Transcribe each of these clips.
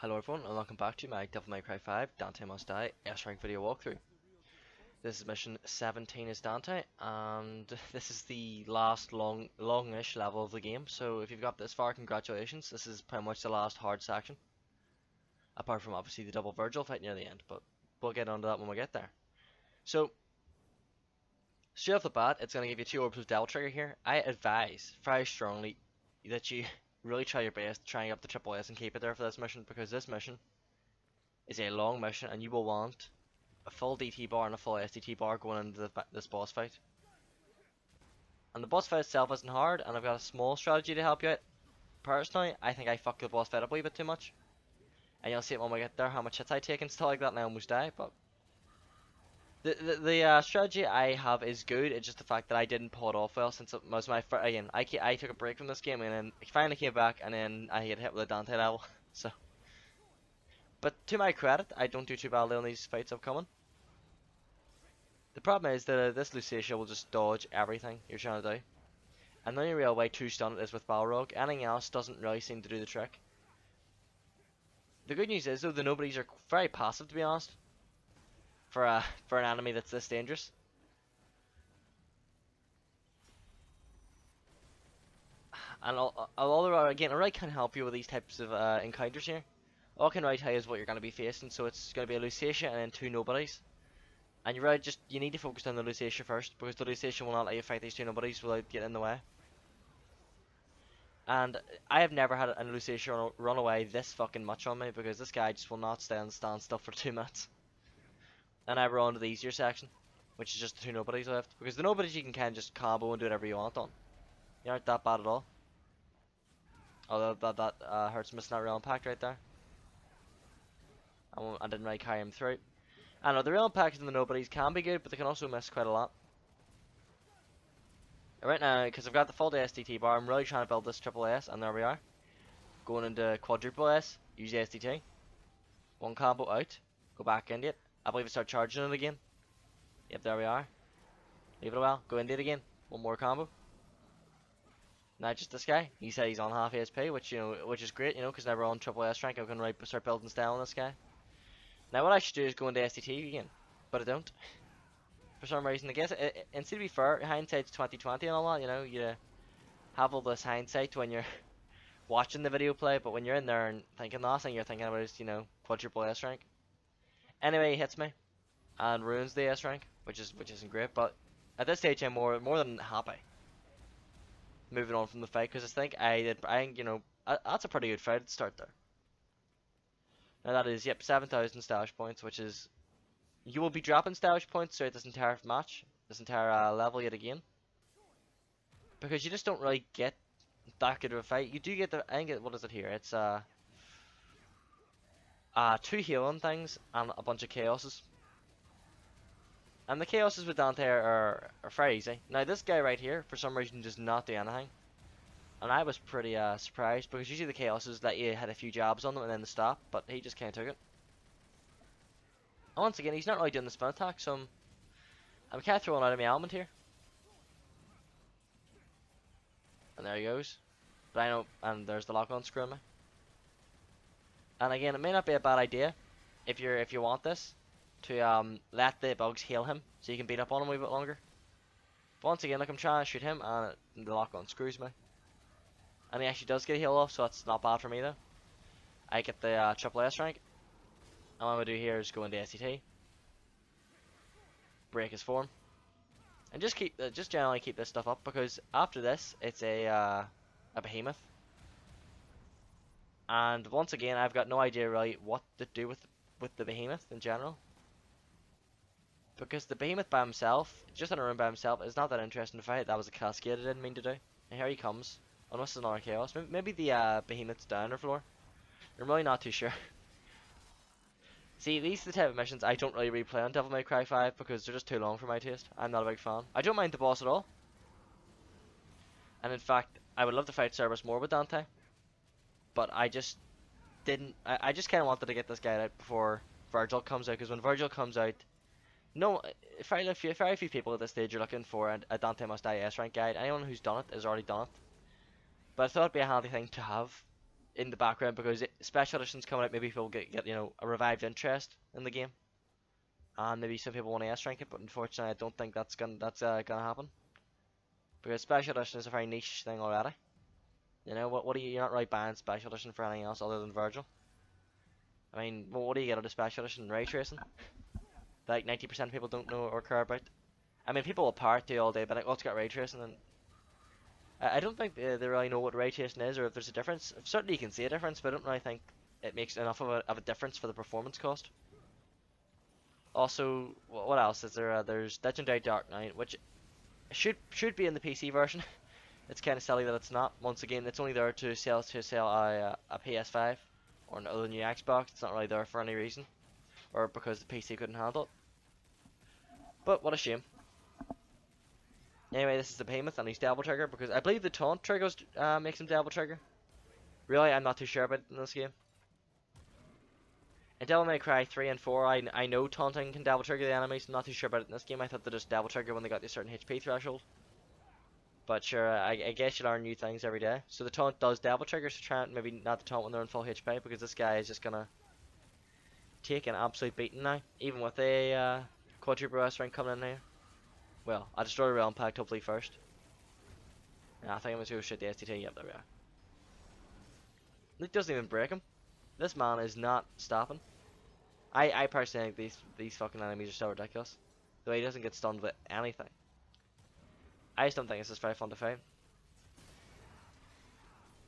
Hello everyone and welcome back to my Devil May Cry 5 Dante Must Die S-Rank video walkthrough. This is mission 17 as Dante, and this is the last longish level of the game, so if you've got this far, congratulations. This is pretty much the last hard section. Apart from obviously the double Virgil fight near the end, but we'll get onto that when we get there. So, straight off the bat, it's going to give you 2 orbs of Devil Trigger here. I advise very strongly that you really try your best trying up the triple S and keep it there for this mission, because this mission is a long mission and you will want a full DT bar and a full SDT bar going into this boss fight. And the boss fight itself isn't hard, and I've got a small strategy to help you out. Personally, I think I fucked the boss fight up a wee bit too much. And you'll see it when we get there, how much hits I take and stuff like that, and I almost die, but the strategy I have is good. It's just the fact that I didn't pull it off well, since it was my first. Again, I took a break from this game and then finally came back, and then I get hit with a Dante level. So, but to my credit, I don't do too badly on these fights upcoming. The problem is that this Lucatia will just dodge everything you're trying to do, and the only real way to stun it is with Balrog. Anything else doesn't really seem to do the trick. The good news is though, the nobodies are very passive, to be honest, for an enemy that's this dangerous. And again, I really can't help you with these types of encounters here. All I can really tell you is what you're going to be facing. So it's going to be a Lucatia and then 2 nobodies. And you need to focus on the Lucatia first, because the Lucatia will not let you fight these 2 nobodies without getting in the way. And I have never had a Lucatia run away this fucking much on me, because this guy just will not stand still for 2 minutes. And I run to the easier section, which is just the 2 nobodies left, because the nobodies you can kind of just combo and do whatever you want on. You aren't that bad at all. Although that hurts missing that real impact right there. I didn't really carry him through. I know the real impacts in the nobodies can be good, but they can also miss quite a lot. Right now, because I've got the full SDT bar, I'm really trying to build this triple S, and there we are. Going into quadruple S, use the SDT. 1 combo out, go back into it. I believe I start charging it again. Yep, there we are. Leave it a while, go into it again. 1 more combo. Now just this guy, he said he's on half HP, which is great, because now we're on triple S rank, I can start building style on this guy. Now what I should do is go into SDT again, but I don't. For some reason, I guess, and to be fair, hindsight's 2020 and all that, you have all this hindsight when you're watching the video play, but when you're in there and thinking, the last thing you're thinking about is, quadruple S rank. Anyway, he hits me, and ruins the S rank, which isn't great, but at this stage I'm more than happy moving on from the fight, because I think, that's a pretty good fight at the start there. Now that is, yep, 7,000 stash points, which is, you will be dropping stash points throughout this entire match, this entire level yet again, because you just don't really get that good of a fight. You do get I think what is it here? It's 2 healing things and a bunch of chaoses. And the chaoses with Dante are very easy. Now this guy right here, for some reason, does not do anything. And I was pretty surprised, because usually the chaoses let you hit a few jabs on them and then they stop, but he just kind of took it. And once again, he's not really doing the spin attack, so I'm kind of throwing out of my element here. And there he goes. But I know, and there's the lock-on screwing me. And again, it may not be a bad idea, if you want this, to let the bugs heal him, so you can beat up on him a wee bit longer. But once again, look, I'm trying to shoot him, and the lock-on screws me. And he actually does get a heal off, so that's not bad for me though. I get the triple S rank. And what I'm going to do here is go into SCT. Break his form. And just generally keep this stuff up, because after this, it's a behemoth. And once again, I've got no idea really what to do with the behemoth in general. Because the behemoth by himself, just in a room by himself, is not that interesting to fight. That was a cascade I didn't mean to do. And here he comes. Unless it's another chaos. Maybe the behemoth's down the floor. I'm really not too sure. See, these are the type of missions I don't really replay on Devil May Cry 5, because they're just too long for my taste. I'm not a big fan. I don't mind the boss at all. And in fact, I would love to fight Cerberus more with Dante. But I just didn't. I just kind of wanted to get this guy out before Virgil comes out, because when Virgil comes out, no, very few people at this stage are looking for a Dante Must Die S rank guide. Anyone who's done it has already done it. But I thought it'd be a handy thing to have in the background because special editions coming out. Maybe people get you know a revived interest in the game, and maybe some people want to S rank it. But unfortunately, I don't think that's gonna happen because special edition is a very niche thing already. You know what? What do you? You're not really buying special edition for anything else other than Virgil. I mean, what do you get out of special edition? Ray tracing. Like 90% of people don't know or care about. I mean, people will party all day, but like, oh, it's got ray tracing, and I don't think they really know what ray tracing is or if there's a difference. Certainly, you can see a difference, but I don't really think it makes enough of a difference for the performance cost. Also, what else is there? There's Legendary Dark Knight, which should be in the PC version. It's kind of silly that it's not. Once again, it's only there to sell a PS5 or another new Xbox. It's not really there for any reason, or because the PC couldn't handle it. But what a shame. Anyway, this is the Behemoth and he's double trigger because I believe the taunt triggers makes him double trigger. Really, I'm not too sure about it in this game. In Devil May Cry 3 and 4, I know taunting can double trigger the enemies. I'm not too sure about it in this game. I thought they just double trigger when they got to a certain HP threshold. But sure, I guess you learn new things every day. So the taunt does double trigger, so try maybe not the taunt when they're in full HP because this guy is just gonna take an absolute beating now, even with a quadruple S rank coming in here. Well, I destroy the realm pact hopefully first. Yeah, I think I'm gonna go shoot the STT. Yep, there we are. It doesn't even break him. This man is not stopping. I personally think these fucking enemies are so ridiculous. The way he doesn't get stunned with anything. I just don't think it's just very fun to fight.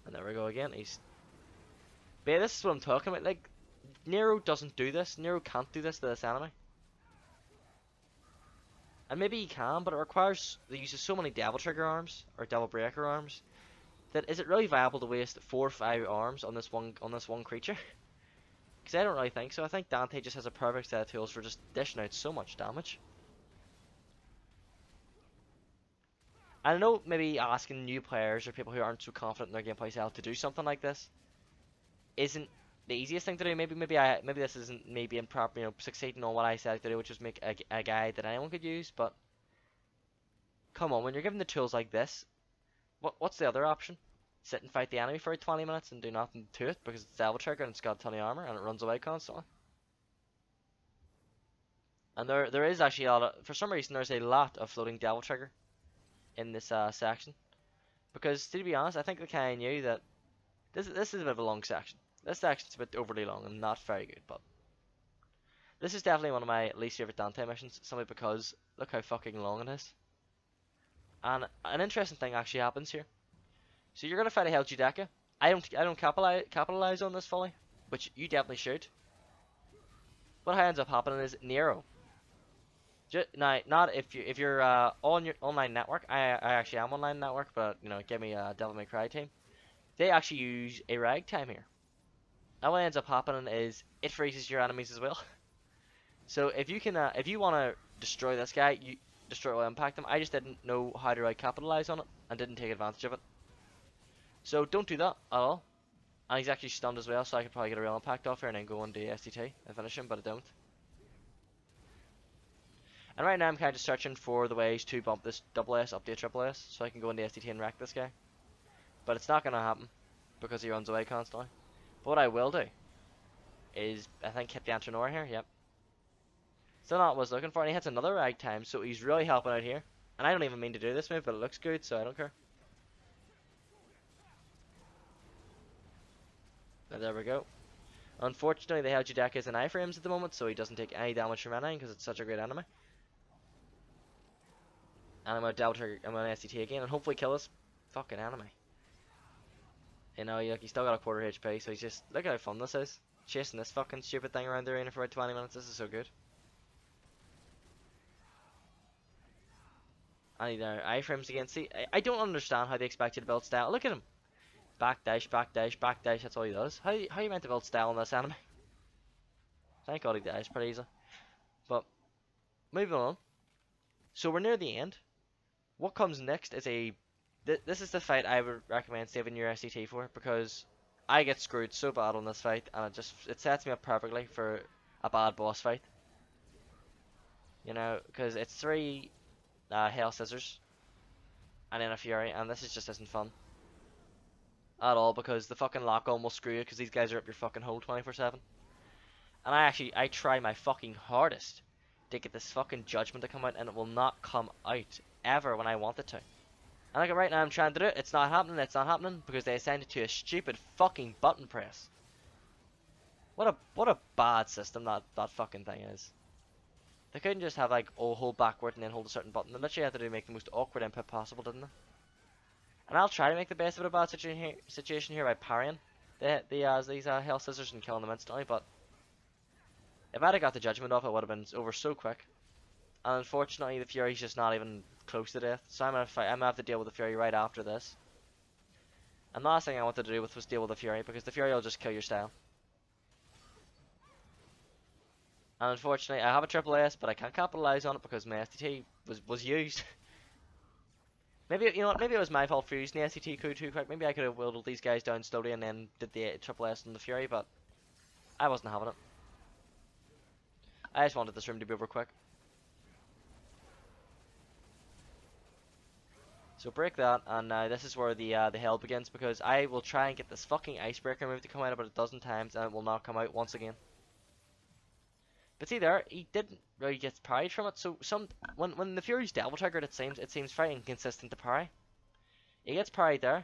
And there we go again. But yeah, this is what I'm talking about. Like, Nero doesn't do this. Nero can't do this to this enemy. And maybe he can, but it requires the use of so many devil trigger arms or devil breaker arms that is it really viable to waste 4 or 5 arms on this one creature? Because I don't really think so. I think Dante just has a perfect set of tools for just dishing out so much damage. I know maybe asking new players or people who aren't so confident in their gameplay style to do something like this isn't the easiest thing to do. Maybe this isn't maybe improper, you know, succeeding on what I said to do, which was make a guide that anyone could use. But come on, when you're given the tools like this, what's the other option? Sit and fight the enemy for 20 minutes and do nothing to it because it's double trigger and it's got a ton of armor and it runs away constantly. And there is actually a lot of, for some reason there's a lot of floating devil trigger in this section, because to be honest, I think they kind of knew that this is a bit of a long section. This section's a bit overly long and not very good, but this is definitely one of my least favorite Dante missions, simply because look how fucking long it is. And an interesting thing actually happens here. So you're gonna fight a Hell Judaica. I don't capitalize on this fully, which you definitely should. What ends up happening is Nero. Now, not if you're on your online network. I actually am online network, but you know, give me a Devil May Cry team. They actually use a ragtime here. Now what ends up happening is it freezes your enemies as well. So if you want to destroy this guy, you destroy will impact them. I just didn't know how to capitalize on it and didn't take advantage of it. So don't do that at all. And he's actually stunned as well, so I could probably get a real impact off here and then go on to STT and finish him, but I don't. And right now I'm kind of just searching for the ways to bump this double S up to a triple S so I can go into STT and wreck this guy. But it's not going to happen because he runs away constantly. But what I will do is, I think, hit the Antinor here, yep. Still not what I was looking for, and he hits another ragtime, so he's really helping out here. And I don't even mean to do this move, but it looks good, so I don't care. And there we go. Unfortunately, the Hell Judaica is in iframes at the moment, so he doesn't take any damage from anything because it's such a great enemy. And I'm going to double trigger, I'm going to STT again, and hopefully kill this fucking enemy. You know, he's still got a quarter HP, so he's just, look at how fun this is. Chasing this fucking stupid thing around the arena for about 20 minutes, this is so good. And there, iframes again. See, I don't understand how they expect you to build style. Look at him. Back dash, back dash, back dash, that's all he does. How you meant to build style on this enemy? Thank God he dies pretty easily. But, moving on. So we're near the end. What comes next is this is the fight I would recommend saving your SCT for, because I get screwed so bad on this fight, and it sets me up perfectly for a bad boss fight. You know, because it's 3 Hail Scissors, and then a Fury, and this just isn't fun. at all because the fucking lock on will screw you because these guys are up your fucking hole 24/7. And I try my fucking hardest to get this fucking judgment to come out, and it will not come out ever when I want it to. And like right now I'm trying to do it, it's not happening because they assigned it to a stupid fucking button press. What a bad system that fucking thing is. They couldn't just have like, oh, hold backward and then hold a certain button. They literally had to make the most awkward input possible, didn't they? And I'll try to make the best of a bad situation here by parrying these hell scissors and killing them instantly, but if I'd have got the judgment off, it would have been over so quick. And unfortunately, the Fury's just not even close to death, so I'm gonna have to deal with the Fury right after this. And the last thing I wanted to do was deal with the Fury, because the Fury will just kill your style. And unfortunately, I have a triple S, but I can't capitalize on it because my STT was used. Maybe, you know what, maybe it was my fault for using the STT crew too quick. Maybe I could have whittled these guys down slowly and then did the triple S on the Fury, but I wasn't having it. I just wanted this room to be over quick. So break that, and this is where the hell begins, because I will try and get this fucking icebreaker move to come out about a dozen times, and it will not come out once again. But see there, he didn't really get parried from it. So when the Fury's double triggered, it seems very inconsistent to parry. He gets parried there.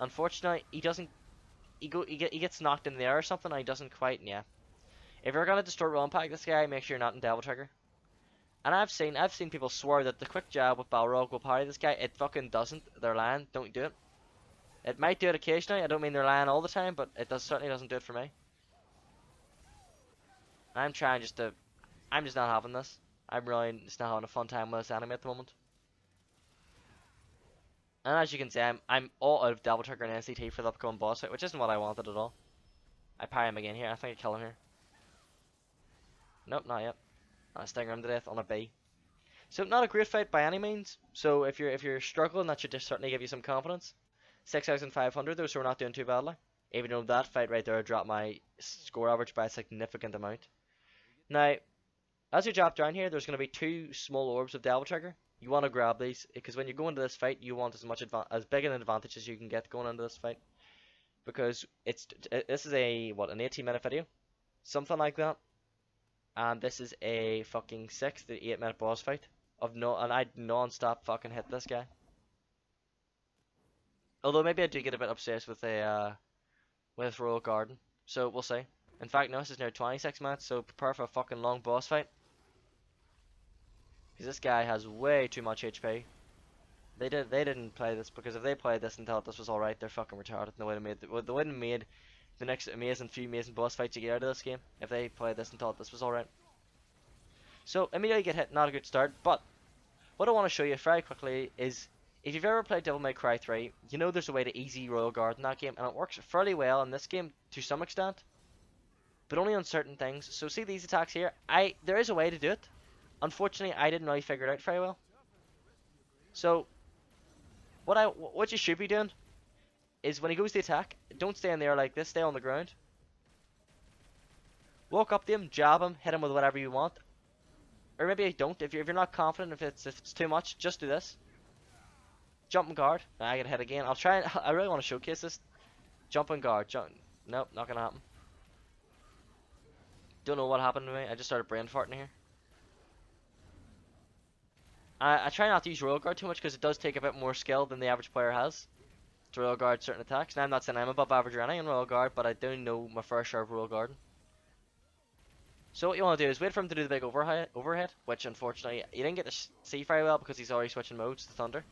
Unfortunately, he doesn't. He gets knocked in the air or something. And he doesn't quite. Yeah. If you're gonna distort roll impact this guy, make sure you're not in double trigger. And I've seen people swear that the quick jab with Balrog will parry this guy. It fucking doesn't. They're lying. Don't do it. It might do it occasionally. I don't mean they're lying all the time, but it certainly doesn't do it for me. I'm trying I'm just not having this. I'm really just not having a fun time with this enemy at the moment. And as you can see, I'm all out of double trigger and NCT for the upcoming boss fight, which isn't what I wanted at all. I parry him again here. I think I kill him here. Nope, not yet. I stinger him to death on a B. So not a great fight by any means. So if you're struggling, that should just certainly give you some confidence. 6,500 though, so we're not doing too badly. Even though that fight right there dropped my score average by a significant amount. Now, as you drop down here, there's going to be two small orbs of double trigger. You want to grab these, because when you go into this fight, you want as big an advantage as you can get going into this fight. Because this is an 18-minute video, something like that. And this is a fucking 6 to 8 minute boss fight and I non-stop fucking hit this guy. Although maybe I do get a bit obsessed with Royal Garden, so we'll see. In fact, no, this is near 26 minutes, so prepare for a fucking long boss fight. Because this guy has way too much HP. They didn't play this, because if they played this and thought this was alright, they're fucking retarded. They wouldn't have made the next few amazing boss fights you get out of this game if they played this and thought this was alright. So immediately get hit, not a good start. But what I want to show you very quickly is, if you've ever played Devil May Cry 3, you know there's a way to easy Royal Guard in that game, and it works fairly well in this game to some extent, but only on certain things. So see these attacks here, there is a way to do it. Unfortunately, I didn't really figure it out very well. So what you should be doing is when he goes to attack, don't stay in the air like this, stay on the ground. Walk up to him, jab him, hit him with whatever you want. Or maybe don't, if you're not confident, if it's too much, just do this. Jump and guard. I get hit again. I really want to showcase this. Jump and guard. Nope, not gonna happen. Don't know what happened to me. I just started brain farting here. I try not to use Royal Guard too much because it does take a bit more skill than the average player has to Royal Guard certain attacks. Now I'm not saying I'm above average or anything in Royal Guard, but I do know my fair share of Royal Guard. So what you want to do is wait for him to do the big overhead, which unfortunately you didn't get to see very well because he's already switching modes to Thunder.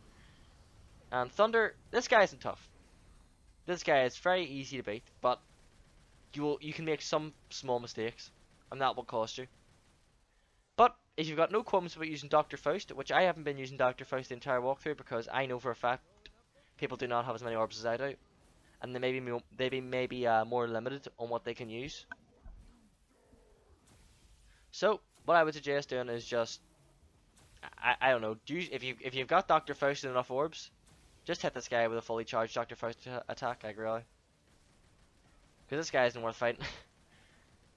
And Thunder, this guy isn't tough. This guy is very easy to beat, but you can make some small mistakes, and that will cost you. But if you've got no qualms about using Dr. Faust, which I haven't been using Dr. Faust the entire walkthrough because I know for a fact people do not have as many orbs as I do, and they may be more limited on what they can use. So what I would suggest doing is just I don't know, if you've got Dr. Faust and enough orbs, just hit this guy with a fully charged Dr. Faust attack, like really. Because this guy isn't worth fighting.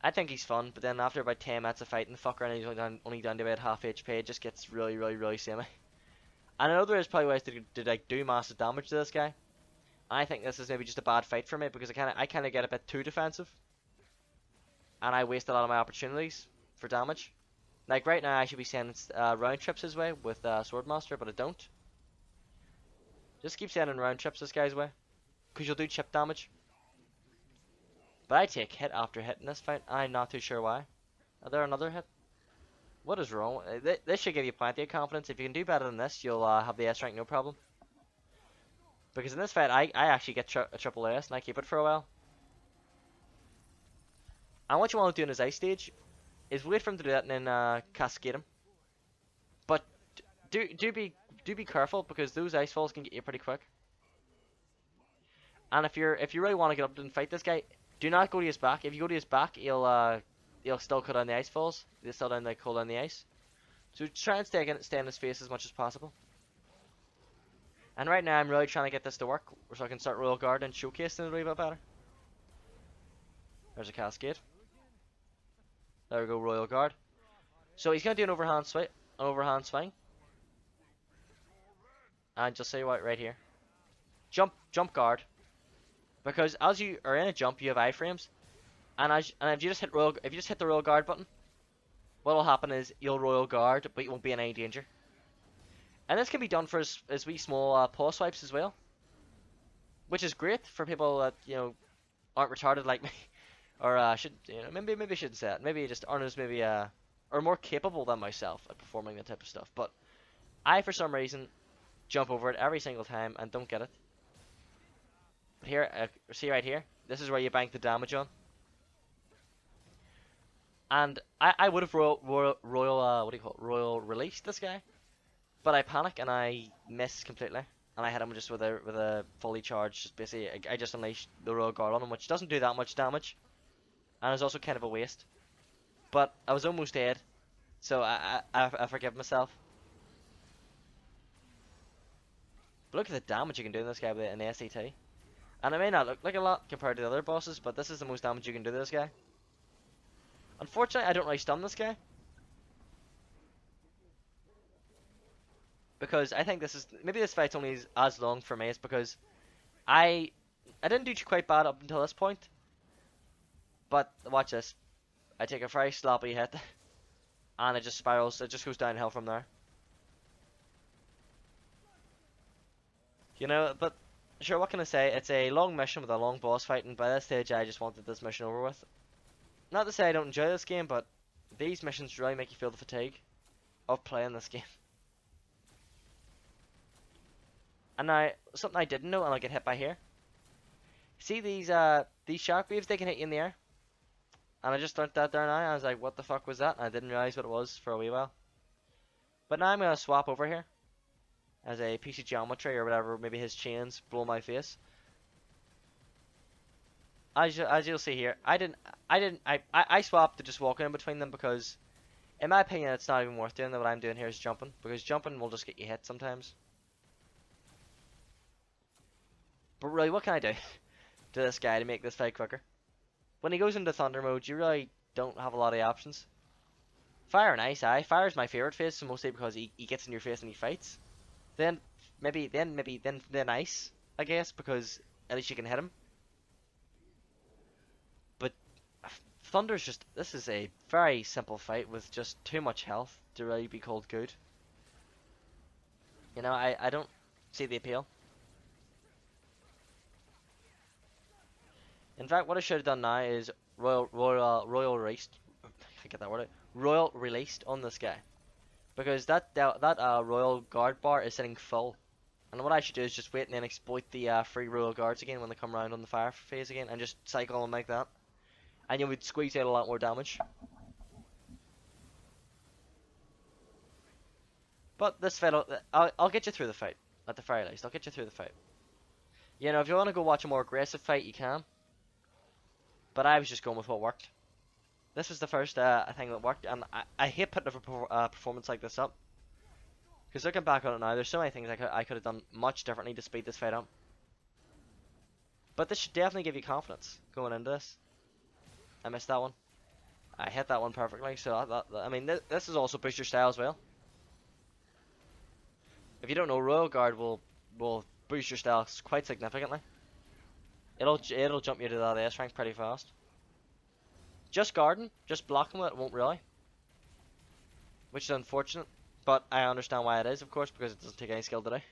I think he's fun, but then after about 10 minutes of fighting the fucker and he's only down to about half HP, it just gets really samey. And I know there is probably ways to like do massive damage to this guy, I think this is maybe just a bad fight for me because I kind of get a bit too defensive, and I waste a lot of my opportunities for damage. Like right now, I should be sending round trips his way with Swordmaster, but I don't. Just keep sending round trips this guy's way, because you'll do chip damage. But I take hit after hit in this fight. I'm not too sure why. Are there another hit? What is wrong? This should give you plenty of confidence. If you can do better than this, you'll have the S rank no problem. Because in this fight, I actually get a triple S and I keep it for a while. And what you want to do in his ice stage is wait for him to do that and then cascade him. But do be careful because those ice falls can get you pretty quick. And if you really want to get up and fight this guy, do not go to his back. If you go to his back, he'll still cut down the ice falls. He'll still cool down the ice. So try and stay in his face as much as possible. And right now I'm really trying to get this to work so I can start Royal Guard and showcasing it a little bit better. There's a cascade. There we go, Royal Guard. So he's gonna do an overhand swing. And just say what right here. Jump guard. Because as you are in a jump, you have iframes, and if you just hit the Royal Guard button, what'll happen is you'll Royal Guard, but you won't be in any danger. And this can be done for as wee small paw swipes as well, which is great for people that aren't retarded like me, or should maybe I shouldn't say that. Maybe just aren't as or more capable than myself at performing that type of stuff. But I, for some reason, jump over it every single time and don't get it. But here, see right here, this is where you bank the damage on. And I would have royal released this guy, but I panic and I miss completely, and I hit him just with a fully charged. Just basically, I just unleashed the Royal Guard on him, which doesn't do that much damage, and is also kind of a waste. But I was almost dead, so I forgive myself. But look at the damage you can do in this guy with an SCT. And it may not look like a lot compared to the other bosses, but this is the most damage you can do to this guy. Unfortunately, I don't really stun this guy. Because I think maybe this fight's only as long for me, is because I didn't do quite bad up until this point. But watch this. I take a very sloppy hit, and it just spirals, it just goes downhill from there. But sure, what can I say? It's a long mission with a long boss fight, and by this stage I just wanted this mission over with. Not to say I don't enjoy this game, but these missions really make you feel the fatigue of playing this game. And now, something I didn't know, and I'll get hit by here. See these shark waves, they can hit you in the air. And I just learnt that there now, and I was like, what the fuck was that? And I didn't realise what it was for a wee while. But now I'm going to swap over here as a piece of geometry or whatever, maybe his chains blow my face. As you'll see here, I swapped to just walking in between them because, in my opinion, it's not even worth doing. What I'm doing here is jumping, because jumping will just get you hit sometimes. But really, what can I do to this guy to make this fight quicker? When he goes into thunder mode, you really don't have a lot of options. Fire and ice, fire is my favorite phase, so mostly because he gets in your face and he fights. Then ice, I guess, because at least you can hit him. But thunder's this is a very simple fight with just too much health to really be called good. I don't see the appeal. In fact, what I should have done now is royal released. I get that word out. Royal released on this guy, because that Royal Guard bar is sitting full, and what I should do is just wait and then exploit the free Royal Guards again when they come around on the fire phase again, and just cycle them like that, and you would squeeze out a lot more damage. But this fight, I'll get you through the fight at the very least. I'll get you through the fight. If you want to go watch a more aggressive fight, you can. But I was just going with what worked. This was the first thing that worked, and I hate putting a performance like this up. Because looking back on it now, there's so many things I could have done much differently to speed this fight up. But this should definitely give you confidence going into this. I missed that one. I hit that one perfectly, so I mean, this is also boost your style as well. If you don't know, Royal Guard will boost your style quite significantly. It'll jump you to that S rank pretty fast. Just guarding, just blocking it won't really, which is unfortunate. But I understand why it is, of course, because it doesn't take any skill today.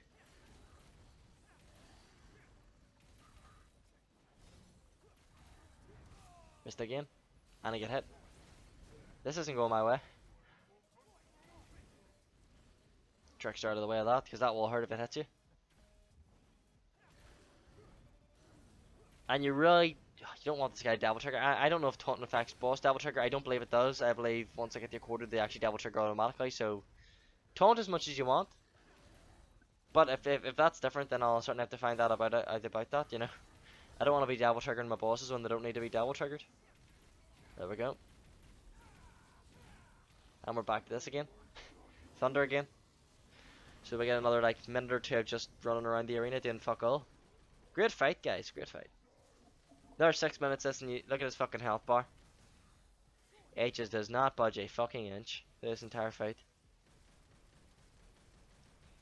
Missed again, and I get hit. This isn't going my way. Trickster out of the way of that, because that will hurt if it hits you. And you don't want this guy to double trigger. I don't know if taunting affects boss double trigger. I don't believe it does. I believe once I get the accorded, they actually double trigger automatically. So taunt as much as you want. But if that's different, then I'll certainly have to find out about that. You know, I don't want to be double triggering my bosses when they don't need to be double triggered. There we go. And we're back to this again. Thunder again. So we get another like minute or two of just running around the arena doing fuck all. Great fight, guys. Great fight. There's 6 minutes. This, and you look at his fucking health bar. H just does not budge a fucking inch this entire fight.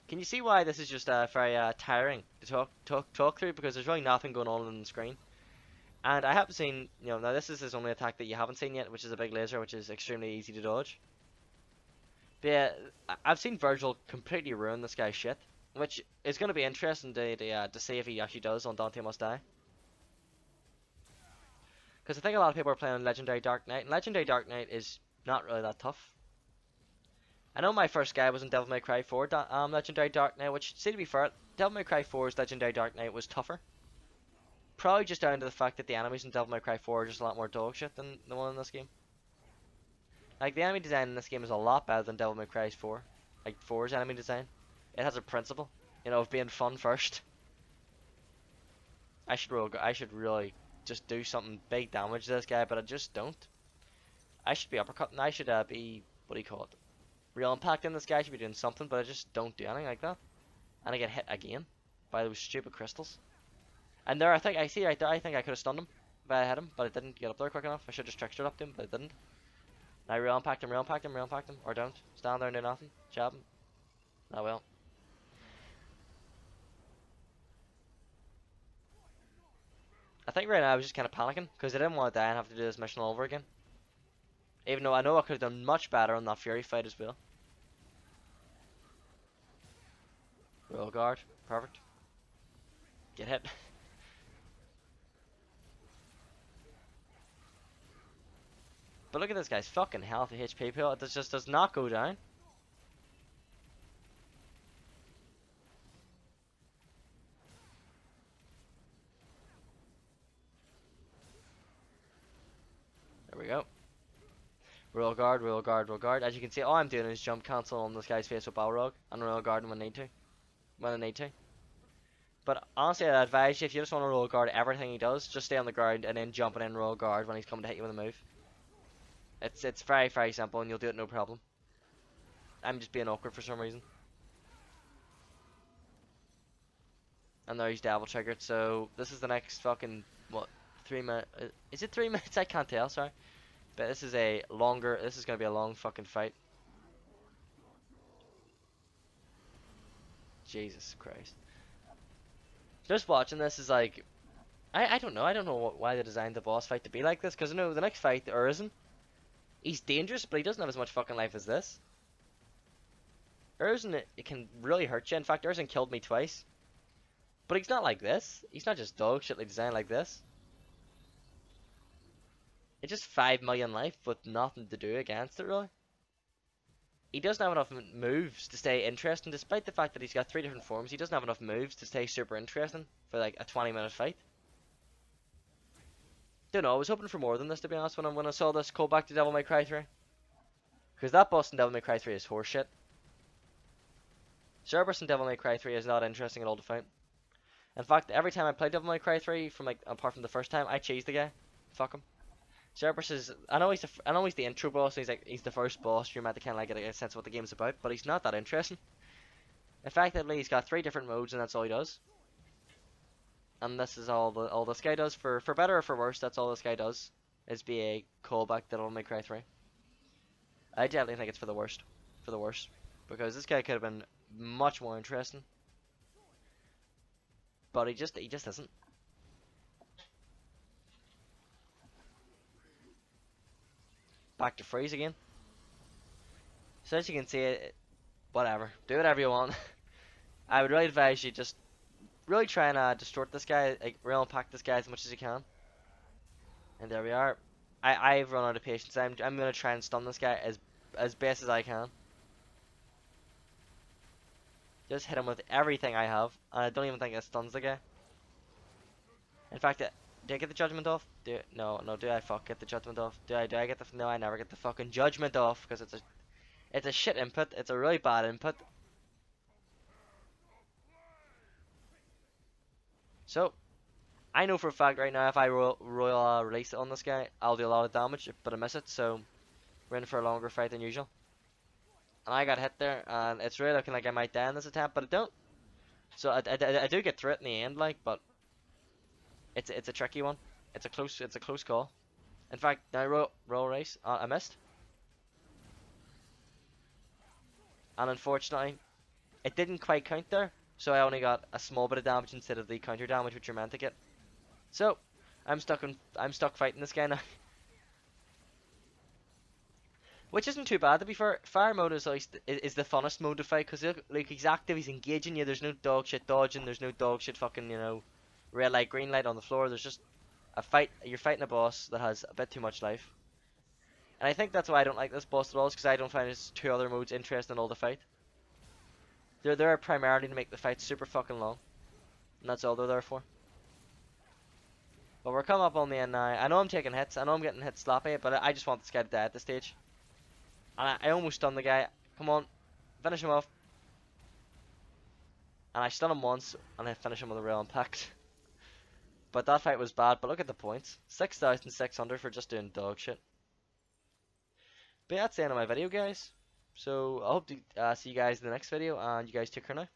Can you see why this is just very tiring to talk through? Because there's really nothing going on the screen. And I haven't seen, you know, now this is his only attack that you haven't seen yet, which is a big laser, which is extremely easy to dodge. But yeah, I've seen Virgil completely ruin this guy's shit, which is going to be interesting to see if he actually does on Dante Must Die. Because I think a lot of people are playing Legendary Dark Knight, and Legendary Dark Knight is not really that tough. I know my first guy was in Devil May Cry 4 Legendary Dark Knight, which, see, to be fair, Devil May Cry 4's Legendary Dark Knight was tougher. Probably just down to the fact that the enemies in Devil May Cry 4 are just a lot more dog shit than the one in this game. Like, the enemy design in this game is a lot better than Devil May Cry 4. Like, 4's enemy design. It has a principle, you know, of being fun first. I should really just do something big damage to this guy, but I just don't. I should be uppercutting. I should be, what do you call it? Real impacting this guy. I should be doing something, but I just don't do anything like that. And I get hit again by those stupid crystals. And there, I think I see right there. I think I could have stunned him if I had him, but I didn't get up there quick enough. I should have just trickstered up to him, but I didn't. And I real impact him, or don't. Stand there and do nothing. Jab him. Oh well. I think right now I was just kind of panicking because I didn't want to die and have to do this mission all over again. Even though I know I could have done much better on that Fury fight as well. Royal Guard. Perfect. Get hit. But look at this guy's fucking health and HP pool. It just does not go down. There we go. Royal Guard, Royal Guard, Royal Guard. As you can see, all I'm doing is jump cancel on this guy's face with Balrog and Royal Guard when I need to. But honestly, I'd advise you, if you just want to Royal Guard everything he does, just stay on the ground and then jumping in Royal Guard when he's coming to hit you with a move. It's very, very simple and you'll do it no problem. I'm just being awkward for some reason. And there he's double triggered, so this is the next fucking, what, 3 minutes? Is it 3 minutes? I can't tell, sorry. But this is going to be a long fucking fight. Jesus Christ. Just watching this is like, I don't know why they designed the boss fight to be like this, because I know the next fight, Urizen, he's dangerous, but he doesn't have as much fucking life as this. Urizen, it can really hurt you. In fact, Urizen killed me twice. But he's not like this. He's not just dog shitly designed like this. It's just 5 million life with nothing to do against it, really. He doesn't have enough moves to stay interesting, despite the fact that he's got 3 different forms. He doesn't have enough moves to stay super interesting for like a 20-minute fight. Don't know, I was hoping for more than this, to be honest, when I saw this callback to Devil May Cry 3. Because that boss in Devil May Cry 3 is horseshit. Cerberus in Devil May Cry 3 is not interesting at all to fight. In fact, every time I play Devil May Cry 3, apart from the first time, I cheese the guy. Fuck him. Cerberus is, I know he's the intro boss, he's the first boss, you're meant to kinda like get a sense of what the game's about, but he's not that interesting. Effectively, he's got 3 different modes and that's all he does. And this is all this guy does, for better or for worse, that's all this guy does, is be a callback to Devil May Cry 3. I definitely think it's for the worst, because this guy could have been much more interesting. But he just isn't. back to freeze again. So as you can see, whatever. Do whatever you want. I would really advise you just really try and distort this guy, like real impact this guy as much as you can. And there we are. I've run out of patience. I'm gonna try and stun this guy as best as I can. Just hit him with everything I have, and I don't even think it stuns the guy. In fact, do I get the judgment off? No, do I get the judgment off? Do I get the no? I never get the fucking judgment off because it's a shit input. It's a really bad input. So I know for a fact right now if I royal release it on this guy, I'll do a lot of damage, but I miss it. So we're in for a longer fight than usual. And I got hit there, and it's really looking like I might die in this attempt, but I don't. So I do get through it in the end, like, but it's a tricky one. It's a close call. In fact, now roll race, I missed, and unfortunately, it didn't quite count there. So I only got a small bit of damage instead of the counter damage which you're meant to get. So I'm stuck fighting this guy now. Which isn't too bad to be fair. Fire mode is the funnest mode to fight because like he's active, he's engaging you. There's no dog shit dodging. There's no dog shit fucking red light, green light on the floor. There's just a fight. You're fighting a boss that has a bit too much life. And I think that's why I don't like this boss at all, because I don't find his two other modes interesting at all to fight. They're there primarily to make the fight super fucking long, and that's all they're there for. But we're coming up on the end now. I know I'm taking hits. I know I'm getting hit sloppy, but I just want this guy to die at this stage. And I almost stunned the guy. Come on, finish him off. And I stun him once, and I finish him with a real impact. But that fight was bad, but look at the points. 6,600 for just doing dog shit. But yeah, that's the end of my video, guys. So I hope to see you guys in the next video, and you guys take care now.